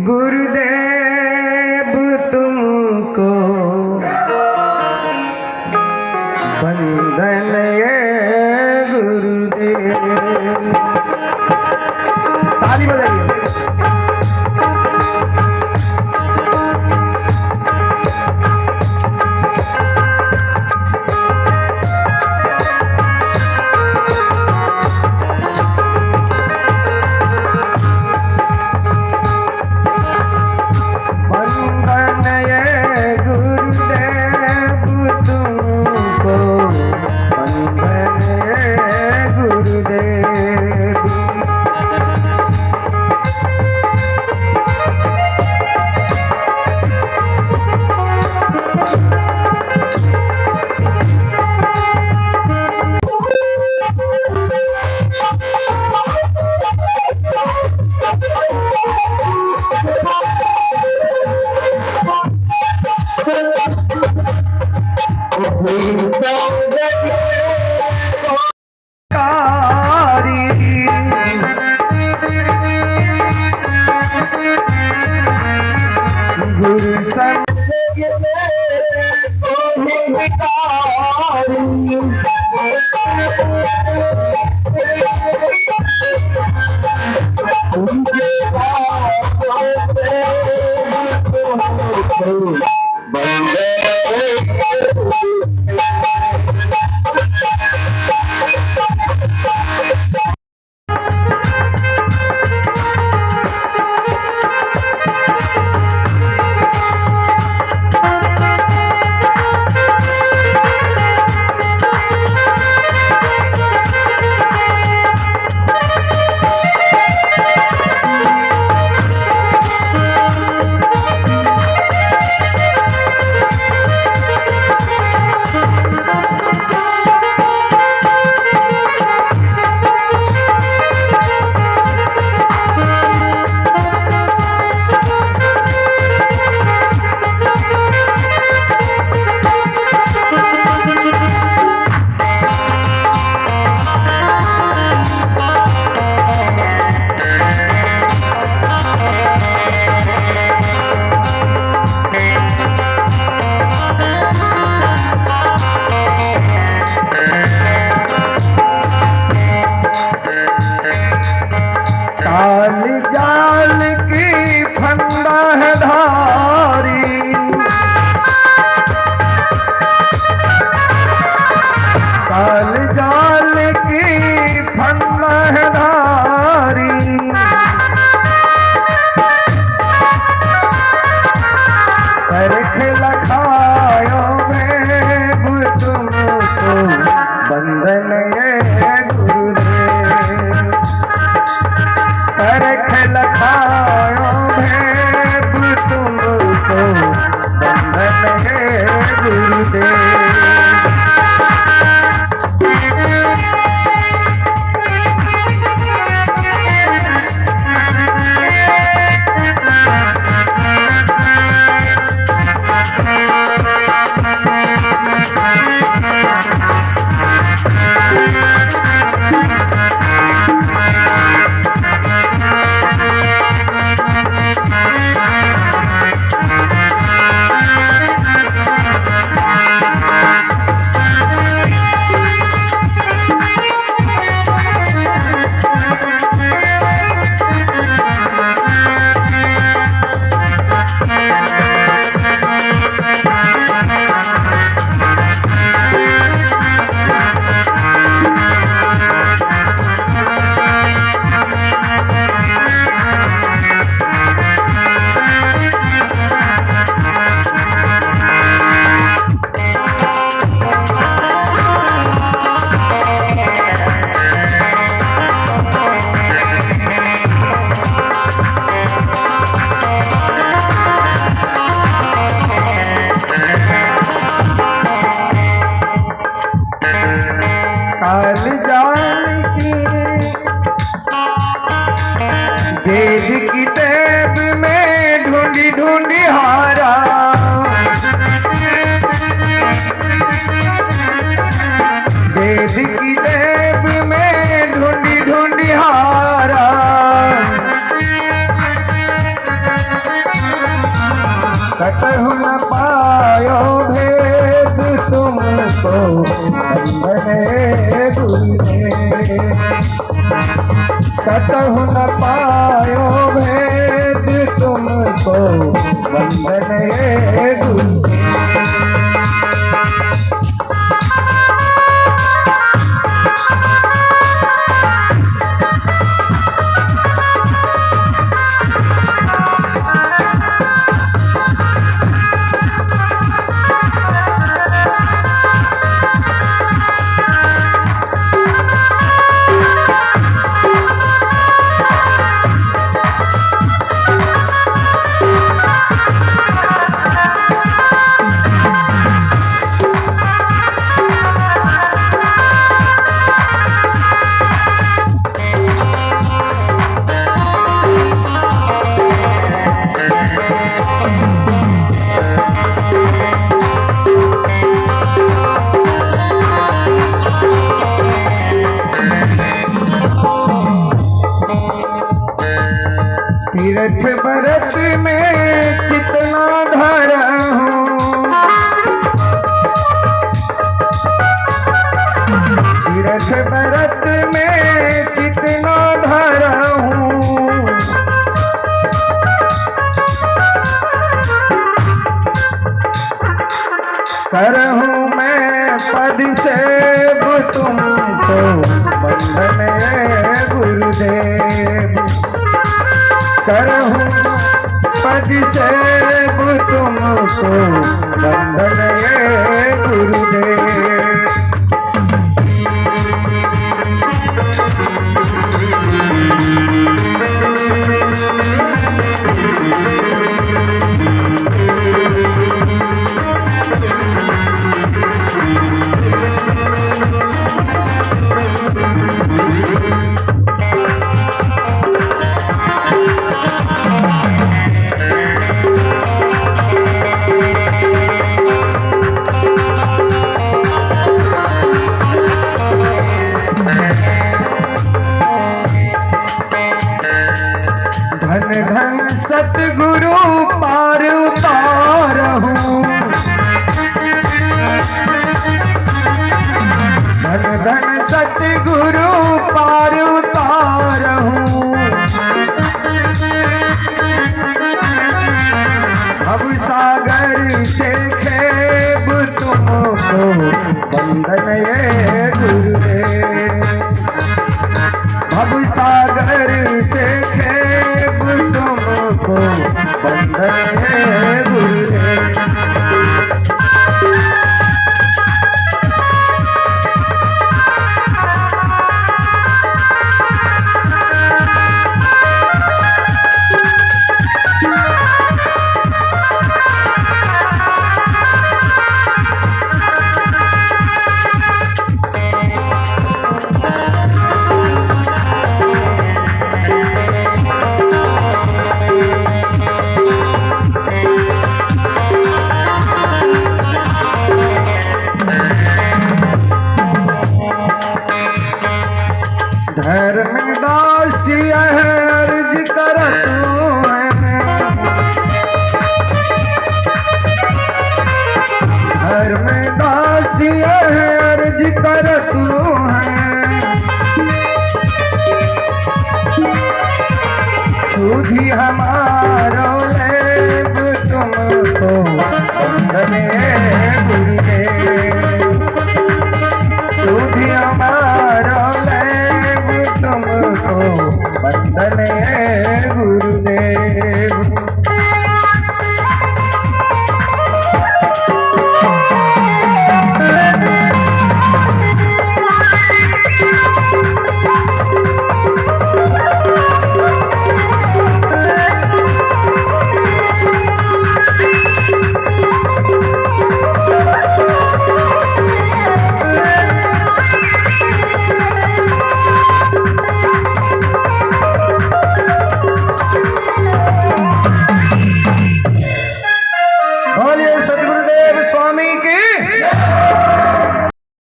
गुरुदेव तुमको वंदन ये गुरुदेव। ताली बजाइए। वेद की टेब में ढूंढी ढूंढी हारा, वेद की टेब में ढूंढी ढूंढी हारा, कतहु न पायो भेद तुमको बंधने गुरुदेव। कतहु न पायो भेद तुमको बंधने गुरुदेव। तीर्थ व्रत में कितना धरा हूँ, तीर्थ व्रत में कितना धरा हूँ। करहूँ मैं पद सेव तुमको बंधने गुरुदेव। करहूँ पद सेव तुमको बंधने गुरुदेव। धन धन सतगुरु पार उतारहूँ, धन धन सतगुरु पार उतारहूँ। भव सागर से खेब तुमको बंधने गुरुदेव। भव सागर से खेब तुमको बंधने गुरुदेव। धर्मदास यह अर्ज करत धर्मदास यह अर्ज करत सुधी हमारो लेब तुमको बंधने गुरुदेव। सुधी हमारो तुमको